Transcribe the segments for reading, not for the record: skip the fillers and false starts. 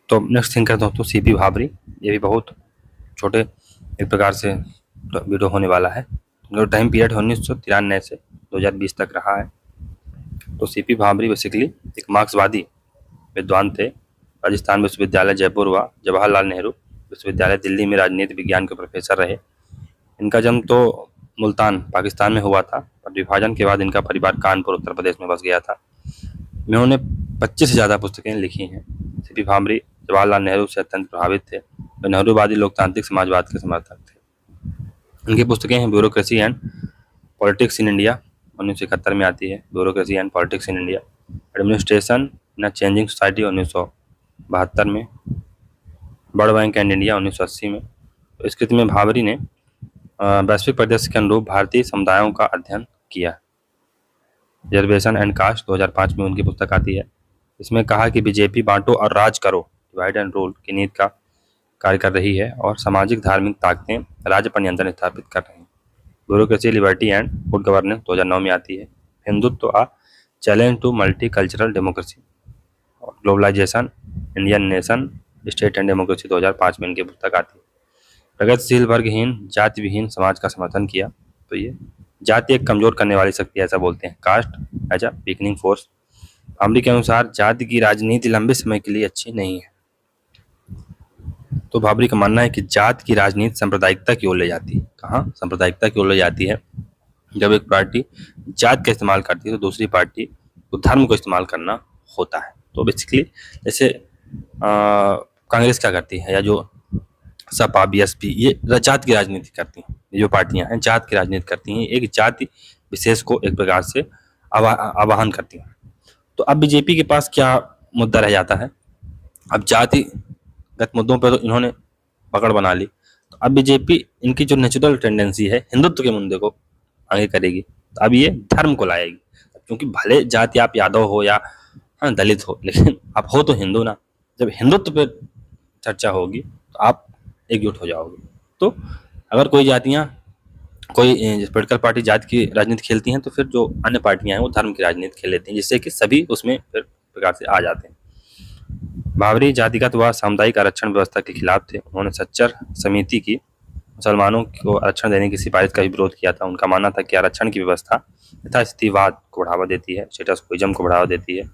तो next think करता हूँ तो सीपी भाबरी, ये भी बहुत छोटे एक प्रकार से वीडियो होने वाला है। जो टाइम पीरियड 1993 से 2020 तक रहा है। तो सीपी भाबरी बेसिकली एक मार्क्सवादी विद्वान थे। राजस्थान विश्वविद्यालय जयपुर व जवाहरलाल नेहरू विश्वविद्यालय दिल्ली में राजनीति विज्ञान के प्रोफेसर रहे। इनका जन्म तो मुल्तान पाकिस्तान में हुआ था, पर विभाजन के बाद इनका परिवार कानपुर उत्तर प्रदेश में बस गया था। इन्होंने 25 से ज़्यादा पुस्तकें लिखी हैं। सीपी भाबरी जवाहरलाल नेहरू से अत्यंत प्रभावित थे। वे नेहरूवादी लोकतांत्रिक समाजवाद के समर्थक थे। इनकी पुस्तकें हैं bureaucracy and politics in India 1971 में आती है, bureaucracy and politics in India, administration in a changing society 1972 में, वर्ल्ड बैंक एंड इंडिया 1980 में। तो इस कृति में भाबरी ने वैश्विक परिदृश्य के अनुरूप भारतीय समुदायों का अध्ययन किया। रिजर्वेशन एंड कास्ट 2005 में उनकी पुस्तक आती है। इसमें कहा कि बीजेपी बांटो और राज करो, डिवाइड एंड रूल की नीति का कार्य कर रही है और सामाजिक धार्मिक ताकतें राज्य पर नियंत्रण स्थापित कर रही हैं। Bureaucracy liberty and good governance 2009 में आती है। Hindutva a challenge to multicultural democracy और globalisation Indian nation state and democracy 2005 में इनकी पुस्तक आती है। प्रगतिशील वर्गहीन जाति विहीन समाज का समर्थन किया। तो ये जाति एक कमजोर करने वाली शक्ति ऐसा बोलते हैं, caste as a weakening force. Bhabri के अनुसार जाति की राजनीति लंबे समय के लिए अच्छी नहीं है। तो भाबरी का मानना है कि जात की राजनीति सांप्रदायिकता की ओर ले जाती है। कहाँ सांप्रदायिकता की ओर ले जाती है? जब एक पार्टी जात का इस्तेमाल करती है तो दूसरी पार्टी को धर्म को इस्तेमाल करना होता है। तो बेसिकली जैसे कांग्रेस क्या करती है, या जो सपा बीएसपी, ये जात की राजनीति करती हैं। ये जो पार्टियां हैं जात की राजनीति करती हैं, एक जाति विशेष को एक प्रकार से आवाहन करती हैं। तो अब बीजेपी के पास क्या मुद्दा रह जाता है? अब जातिगत मुद्दों पर तो इन्होंने पकड़ बना ली, तो अब बीजेपी इनकी जो नेचुरल टेंडेंसी है हिंदुत्व के मुद्दे को आगे करेगी। तो अब ये धर्म को लाएगी, क्योंकि भले जाति आप यादव हो या दलित हो, लेकिन आप हो तो हिंदू ना। जब हिंदुत्व पर चर्चा होगी तो आप एकजुट हो जाओगे। तो अगर कोई जातियां, कोई पॉलिटिकल पार्टी जाति की राजनीति खेलती हैं, तो फिर जो अन्य पार्टियां हैं वो धर्म की राजनीति खेल लेती हैं, जिससे कि सभी उसमें फिर प्रकार से आ जाते हैं। भाबरी जातिगत व सामुदायिक आरक्षण व्यवस्था के खिलाफ थे। उन्होंने सच्चर समिति की मुसलमानों को आरक्षण देने की सिफारिश का भी विरोध किया था। उनका मानना था कि आरक्षण की व्यवस्था तथा स्त्रीवाद को बढ़ावा देती है, स्टेटस क्विज्म को बढ़ावा देती है,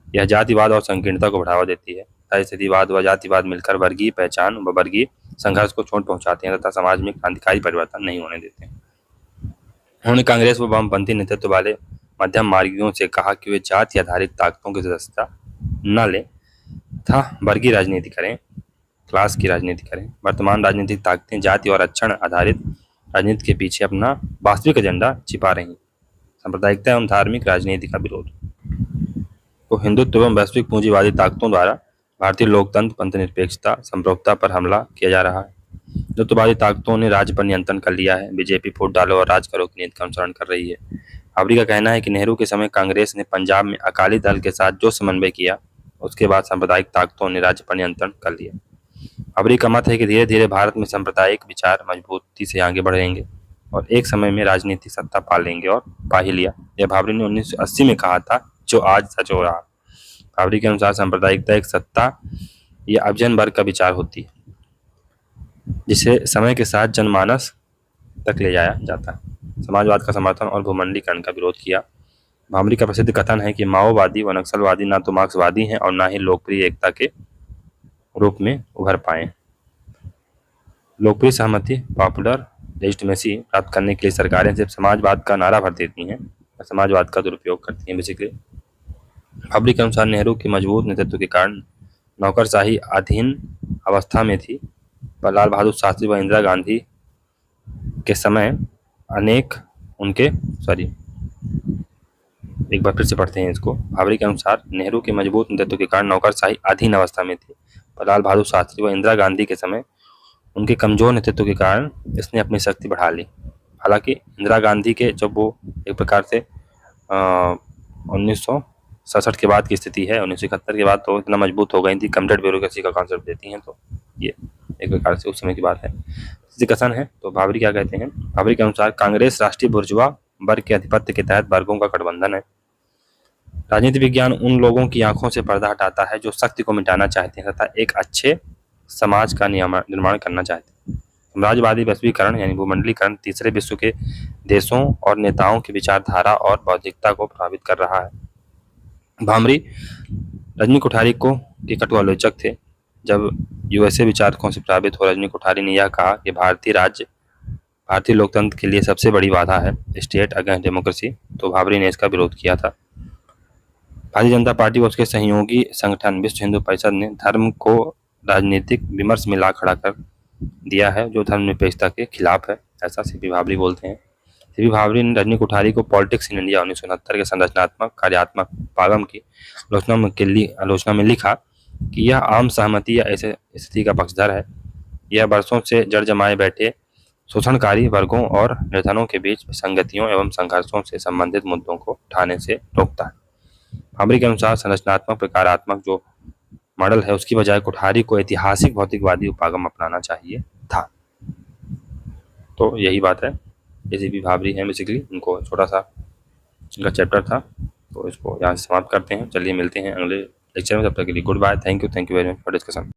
यह जातिवाद और संकीर्णता को बढ़ावा देती है तथा स्त्रीवाद व जातिवाद मिलकर वर्गीय पहचान व वर्गीय संघर्ष को चोट पहुंचाते हैं तथा समाज में क्रांतिकारी परिवर्तन नहीं होने देते हैं। उन्होंने कांग्रेस व वामपंथी नेतृत्व वाले मध्यम मार्गियों से कहा कि वे जाति आधारित ताकतों की सदस्यता न लें तथा वर्गीय राजनीति करें, क्लास की राजनीति करें। वर्तमान राजनीतिक ताकतें जाति और आरक्षण आधारित राजनीति के पीछे अपना वास्तविक एजेंडा छिपा रही। सांप्रदायिकता एवं धार्मिक राजनीति का विरोध को हिंदुत्व एवं वैश्विक पूंजीवादी ताकतों द्वारा भारतीय लोकतंत्र पंथनिरपेक्षता संप्रभुता पर हमला किया जा रहा है। हिंदुत्ववादी ताकतों ने राज्य पर नियंत्रण कर लिया है। बीजेपी फूट डालो और राज करो की नीति का अनुसरण कर रही है। भाबरी का कहना है कि नेहरू के समय कांग्रेस ने पंजाब में अकाली दल के साथ जो समन्वय किया, उसके बाद सांप्रदायिक ताकतों ने राज्य पर नियंत्रण कर लिया। भाबरी का मत है कि धीरे धीरे भारत में सांप्रदायिक विचार मजबूती से आगे बढ़ेंगे और एक समय में राजनीतिक सत्ता पा लेंगे, और पा ही लिया। यह भाबरी ने 1980 में कहा था, जो आज सच हो रहा। भाबरी के अनुसार सांप्रदायिकता एक सत्ता या अभिजन वर्ग का विचार होती है, जिसे समय के साथ जनमानस तक ले जाया जाता है। समाजवाद का समर्थन और भूमंडलीकरण का विरोध किया। भाबरी का प्रसिद्ध कथन है कि माओवादी व नक्सलवादी ना तो मार्क्सवादी हैं और ना ही लोकप्रिय एकता के रूप में उभर पाए। लोकप्रिय सहमति पॉपुलर लेजिटिमेसी प्राप्त करने के लिए सरकारें सिर्फ समाजवाद का नारा भर देती हैं और समाजवाद का दुरुपयोग करती हैं। बेसिकली भाबरी के अनुसार नेहरू के मजबूत नेतृत्व के कारण नौकरशाही अधीन अवस्था में थी, पर लाल बहादुर शास्त्री व इंदिरा गांधी के समय अनेक उनके एक बार फिर से पढ़ते हैं इसको। भाबरी के अनुसार नेहरू के मजबूत नेतृत्व के कारण नौकरशाही अधीन अवस्था में थी, पर लाल बहादुर शास्त्री व इंदिरा गांधी के समय उनके कमजोर नेतृत्व के कारण इसने अपनी शक्ति बढ़ा ली। हालांकि इंदिरा गांधी के जब वो एक प्रकार से 1967 के बाद की स्थिति है, 1971 के बाद तो इतना मजबूत हो गई थी, कम्प्लीट ब्यूरोक्रेसी का कॉन्सेप्ट देती हैं, तो ये एक प्रकार से उस समय की बात है। कथन है तो भाबरी क्या कहते हैं? भाबरी के अनुसार कांग्रेस राष्ट्रीय बुर्जुआ वर्ग के आधिपत्य के तहत वर्गों का गठबंधन है। राजनीति विज्ञान उन लोगों की आंखों से पर्दा हटाता है जो सत्य को मिटाना चाहते हैं तथा एक अच्छे समाज का निर्माण करना चाहते हैं। साम्राज्यवादी वैश्वीकरण यानी भूमंडलीकरण तीसरे विश्व के देशों और नेताओं की विचारधारा और बौद्धिकता को प्रभावित कर रहा है। भामरी रजनी कोठारी को के कटु आलोचक थे। जब यूएसए विचारकों से प्रभावित हो रजनी कोठारी ने यह कहा कि भारतीय लोकतंत्र के लिए सबसे बड़ी बाधा है स्टेट अगेंस्ट डेमोक्रेसी, तो भाभरी ने इसका विरोध किया था। भारतीय जनता पार्टी और उसके सहयोगी संगठन विश्व हिंदू परिषद ने धर्म को राजनीतिक विमर्श में ला खड़ा कर दिया है जो धर्मनिरपेक्षता के खिलाफ है, ऐसा सीपी भाभरी बोलते हैं। सीपी भाभरी ने रजनी कोठारी को पॉलिटिक्स इन इंडिया 1969 के संरचनात्मक कार्यात्मक पागम की आलोचना में लिखा कि यह आम सहमति या ऐसे स्थिति का पक्षधर है। यह वर्षों से जड़ जमाए बैठे शोषणकारी वर्गों और निर्धनों के बीच विसंगतियों एवं संघर्षों से संबंधित मुद्दों को उठाने से रोकता है। भाभरी के अनुसार संरचनात्मक प्रकारात्मक जो मॉडल है उसकी बजाय कोठारी को ऐतिहासिक भौतिकवादी उपागम अपनाना चाहिए था। तो यही बात है। ये सीपी भाभरी है बेसिकली, उनको छोटा सा इनका चैप्टर था, तो इसको यहाँ से समाप्त करते हैं। चलिए मिलते हैं अगले लेक्चर में, तब तक के लिए good bye, thank you very much for discussion.